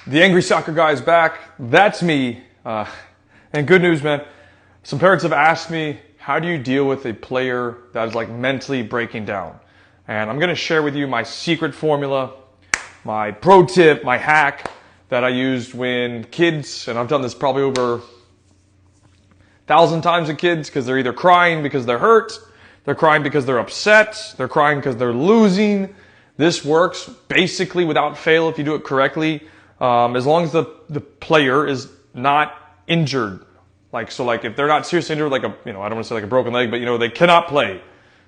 The angry soccer guy is back. That's me. And good news, man. Some parents have asked me, how do you deal with a player that is like mentally breaking down? And I'm going to share with you my secret formula, my pro tip, my hack that I used when kids, and I've done this probably over 1,000 times with kids, because they're either crying because they're hurt, they're crying because they're upset, they're crying because they're losing. This works basically without fail if you do it correctly. As long as the player is not injured. Like if they're not seriously injured, like I don't want to say like a broken leg, but they cannot play.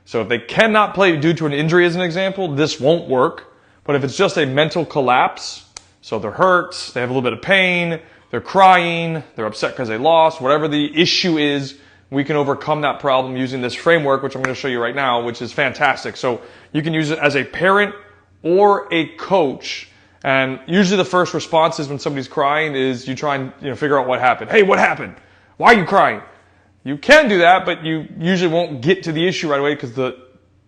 So if they cannot play due to an injury as an example, this won't work. But if it's just a mental collapse, so they're hurt, they have a little bit of pain, they're crying, they're upset because they lost, whatever the issue is, we can overcome that problem using this framework, which I'm going to show you right now, which is fantastic. So you can use it as a parent or a coach. And usually the first response is when somebody's crying is you try and figure out what happened. Hey, what happened? Why are you crying? You can do that, but you usually won't get to the issue right away because the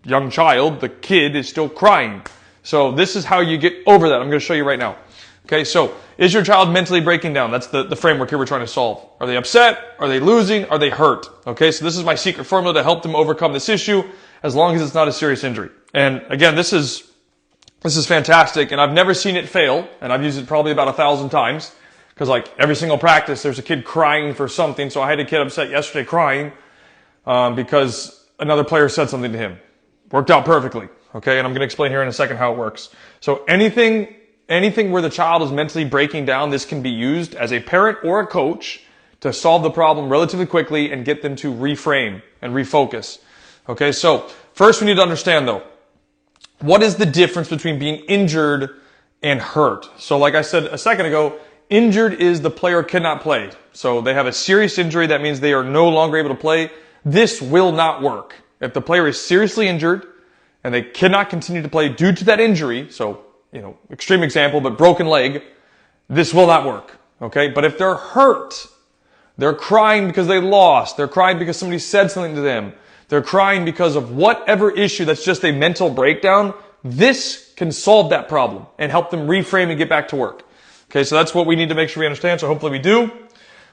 young child, the kid, is still crying. So this is how you get over that. I'm going to show you right now. Okay, so is your child mentally breaking down? That's the framework here we're trying to solve. Are they upset? Are they losing? Are they hurt? Okay, so this is my secret formula to help them overcome this issue as long as it's not a serious injury. And again, this is fantastic, and I've never seen it fail, and I've used it probably about 1,000 times, because like every single practice, there's a kid crying for something. So I had a kid upset yesterday crying because another player said something to him. Worked out perfectly, okay? And I'm going to explain here in a second how it works. So anything where the child is mentally breaking down, this can be used as a parent or a coach to solve the problem relatively quickly and get them to reframe and refocus. Okay, so first we need to understand though, what is the difference between being injured and hurt? So like I said a second ago, injured is the player cannot play. So they have a serious injury. That means they are no longer able to play. This will not work. If the player is seriously injured and they cannot continue to play due to that injury, so, extreme example, but broken leg, this will not work. Okay. But if they're hurt, they're crying because they lost. They're crying because somebody said something to them. They're crying because of whatever issue that's just a mental breakdown. This can solve that problem and help them reframe and get back to work. Okay, so that's what we need to make sure we understand. So hopefully we do.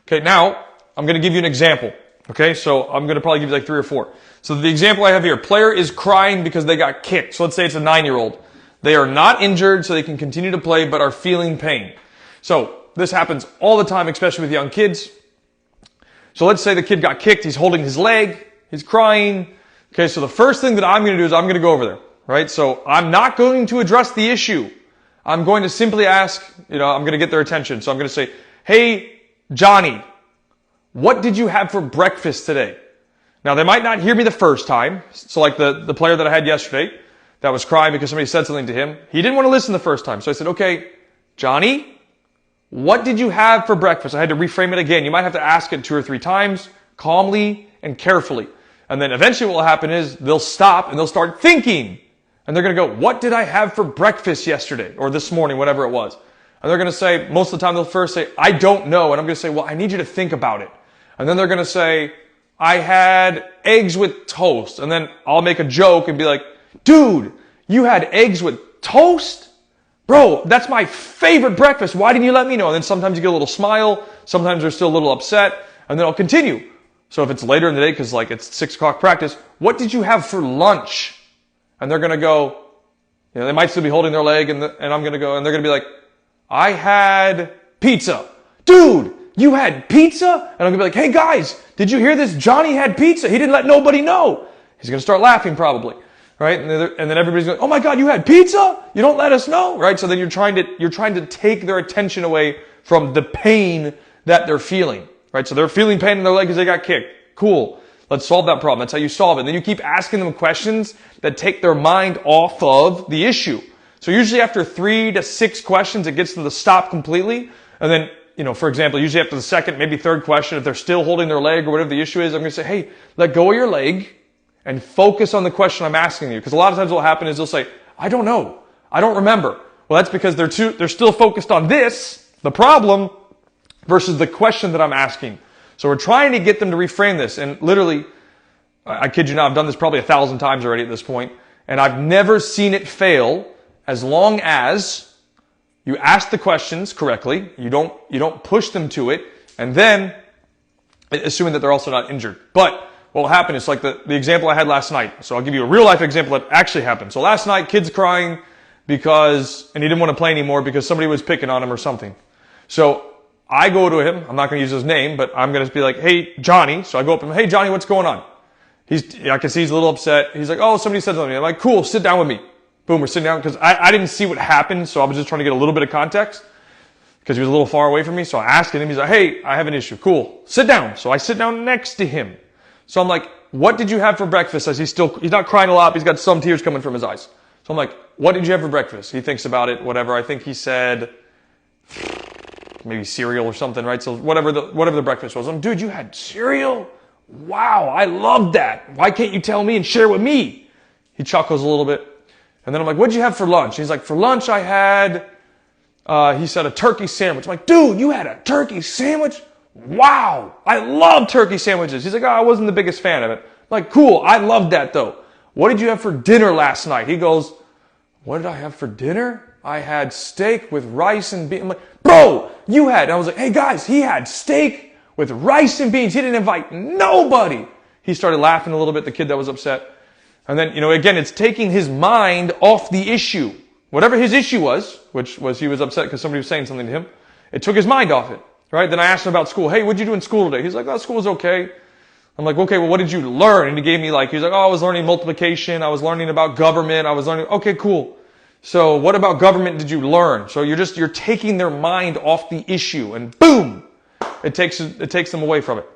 Okay, now I'm going to give you an example. Okay, so I'm going to probably give you like 3 or 4. So the example I have here, player is crying because they got kicked. So let's say it's a 9-year-old. They are not injured, so they can continue to play, but are feeling pain. So this happens all the time, especially with young kids. So let's say the kid got kicked. He's holding his leg. He's crying. Okay, so the first thing that I'm going to do is I'm going to go over there, right? So I'm not going to address the issue. I'm going to simply ask, I'm going to get their attention. So I'm going to say, hey, Johnny, what did you have for breakfast today? Now, they might not hear me the first time. So like the player that I had yesterday that was crying because somebody said something to him, he didn't want to listen the first time. So I said, okay, Johnny, what did you have for breakfast? I had to reframe it again. You might have to ask it 2 or 3 times, calmly and carefully. And then eventually what will happen is they'll stop and they'll start thinking. And they're going to go, what did I have for breakfast yesterday or this morning, whatever it was? And they're going to say, most of the time they'll first say, I don't know. And I'm going to say, well, I need you to think about it. And then they're going to say, I had eggs with toast. And then I'll make a joke and be like, dude, you had eggs with toast? Bro, that's my favorite breakfast. Why didn't you let me know? And then sometimes you get a little smile. Sometimes they're still a little upset. And then I'll continue. So if it's later in the day, because like it's 6 o'clock practice, what did you have for lunch? And they're going to go, they might still be holding their leg and I'm going to go, and they're going to be like, I had pizza. Dude, you had pizza? And I'm going to be like, hey guys, did you hear this? Johnny had pizza. He didn't let nobody know. He's going to start laughing probably, right? And then everybody's going, oh my God, you had pizza? You don't let us know, right? So then you're trying to take their attention away from the pain that they're feeling, right? So they're feeling pain in their leg because they got kicked. Cool. Let's solve that problem. That's how you solve it. And then you keep asking them questions that take their mind off of the issue. So usually after 3 to 6 questions, it gets to the stop completely. And then, for example, usually after the second, maybe 3rd question, if they're still holding their leg or whatever the issue is, I'm going to say, hey, let go of your leg and focus on the question I'm asking you. Because a lot of times what will happen is they'll say, I don't know. I don't remember. Well, that's because they're still focused on this, the problem, versus the question that I'm asking. So we're trying to get them to reframe this. And literally, I kid you not, I've done this probably 1,000 times already at this point, and I've never seen it fail as long as You ask the questions correctly. You don't push them to it, and then assuming that they're also not injured. But what will happen is like the example I had last night. So I'll give you a real life example that actually happened. So last night, kid's crying and he didn't want to play anymore because somebody was picking on him or something. So I go to him. I'm not going to use his name, but I'm going to be like, hey, Johnny. So I go up to him, hey, Johnny, what's going on? I can see he's a little upset. He's like, oh, somebody said something. I'm like, cool, sit down with me. Boom, we're sitting down because I didn't see what happened. So I was just trying to get a little bit of context because he was a little far away from me. So I asked him, he's like, hey, I have an issue. Cool, sit down. So I sit down next to him. So I'm like, what did you have for breakfast? As he's not crying a lot, but he's got some tears coming from his eyes. So I'm like, what did you have for breakfast? He thinks about it, whatever. I think he said maybe cereal or something, right? So whatever the breakfast was. I'm, dude, you had cereal? Wow, I love that. Why can't you tell me and share with me? He chuckles a little bit. And then I'm like, what'd you have for lunch? He's like, for lunch I had, he said a turkey sandwich. I'm like, dude, you had a turkey sandwich? Wow, I love turkey sandwiches. He's like, oh, I wasn't the biggest fan of it. I'm like, cool, I loved that though. What did you have for dinner last night? He goes, what did I have for dinner? I had steak with rice and beans. I'm like, bro, you had. And I was like, hey guys, he had steak with rice and beans. He didn't invite nobody. He started laughing a little bit, the kid that was upset. And then, again, it's taking his mind off the issue. Whatever his issue was, which was he was upset because somebody was saying something to him, it took his mind off it. Right? Then I asked him about school. Hey, what'd you do in school today? He's like, oh, school was okay. I'm like, okay, well, what did you learn? And he gave me he's like, oh, I was learning multiplication. I was learning about government. Okay, cool. So what about government did you learn? So you're taking their mind off the issue and boom, it takes them away from it.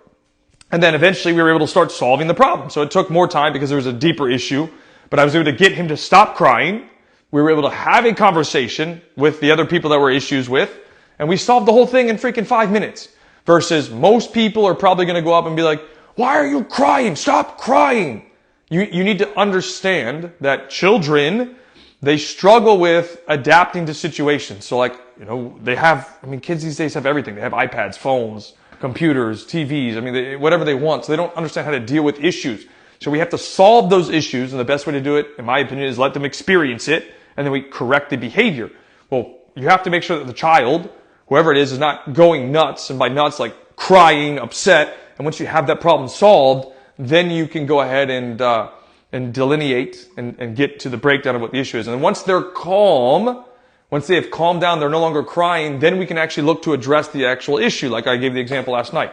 And then eventually we were able to start solving the problem. So it took more time because there was a deeper issue, but I was able to get him to stop crying. We were able to have a conversation with the other people that were issues with, and we solved the whole thing in freaking 5 minutes. Versus most people are probably going to go up and be like, why are you crying? Stop crying. You need to understand that children, they struggle with adapting to situations. So kids these days have everything. They have iPads, phones, computers, TVs, whatever they want. So they don't understand how to deal with issues. So we have to solve those issues, and the best way to do it, in my opinion, is let them experience it, and then we correct the behavior. Well, you have to make sure that the child, whoever it is not going nuts, and by nuts, like crying, upset. And once you have that problem solved, then you can go ahead and delineate and get to the breakdown of what the issue is. And then once they're calm, once they have calmed down, they're no longer crying, then we can actually look to address the actual issue, like I gave the example last night.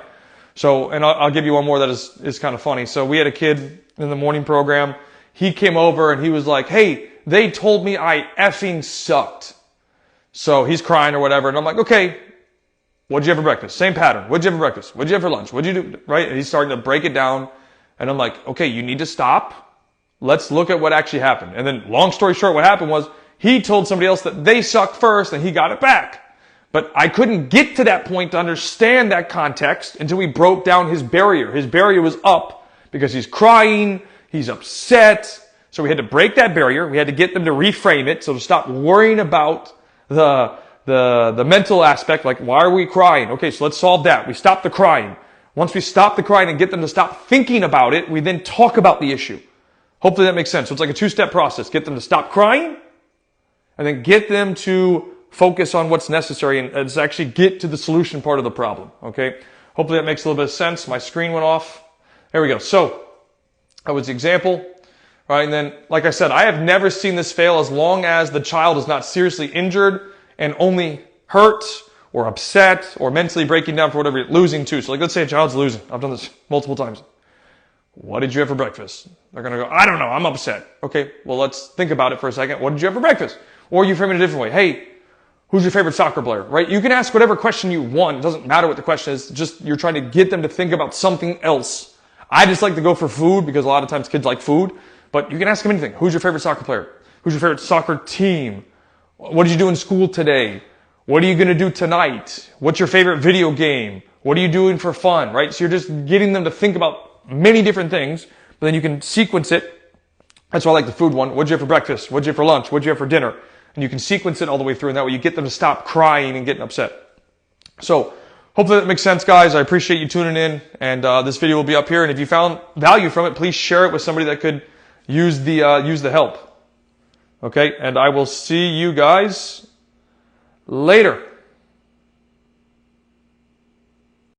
So, and I'll give you one more that is kind of funny. So we had a kid in the morning program. He came over and he was like, hey, they told me I effing sucked. So he's crying or whatever. And I'm like, okay, what'd you have for breakfast? Same pattern. What'd you have for breakfast? What'd you have for lunch? What'd you do? Right? And he's starting to break it down. And I'm like, okay, you need to stop. Let's look at what actually happened. And then long story short, what happened was he told somebody else that they sucked first and he got it back. But I couldn't get to that point to understand that context until we broke down his barrier. His barrier was up because he's crying, he's upset. So we had to break that barrier. We had to get them to reframe it. So to stop worrying about the mental aspect, like why are we crying? Okay, so let's solve that. We stop the crying. Once we stop the crying and get them to stop thinking about it, we then talk about the issue. Hopefully that makes sense. So it's like a two-step process. Get them to stop crying, and then get them to focus on what's necessary and actually get to the solution part of the problem. Okay? Hopefully that makes a little bit of sense. My screen went off. There we go. So that was the example. All right, and then, like I said, I have never seen this fail as long as the child is not seriously injured and only hurt or upset or mentally breaking down for whatever, losing too. So like, let's say a child's losing. I've done this multiple times. What did you have for breakfast? They're going to go, I don't know, I'm upset. Okay, well, let's think about it for a second. What did you have for breakfast? Or you frame it a different way. Hey, who's your favorite soccer player, right? You can ask whatever question you want. It doesn't matter what the question is. Just you're trying to get them to think about something else. I just like to go for food because a lot of times kids like food. But you can ask them anything. Who's your favorite soccer player? Who's your favorite soccer team? What did you do in school today? What are you going to do tonight? What's your favorite video game? What are you doing for fun, right? So you're just getting them to think about many different things, but then you can sequence it. That's why I like the food one. What'd you have for breakfast? What'd you have for lunch? What'd you have for dinner? And you can sequence it all the way through, and that way you get them to stop crying and getting upset. So hopefully that makes sense, guys. I appreciate you tuning in, and this video will be up here. And if you found value from it, please share it with somebody that could use the help. Okay, and I will see you guys Later.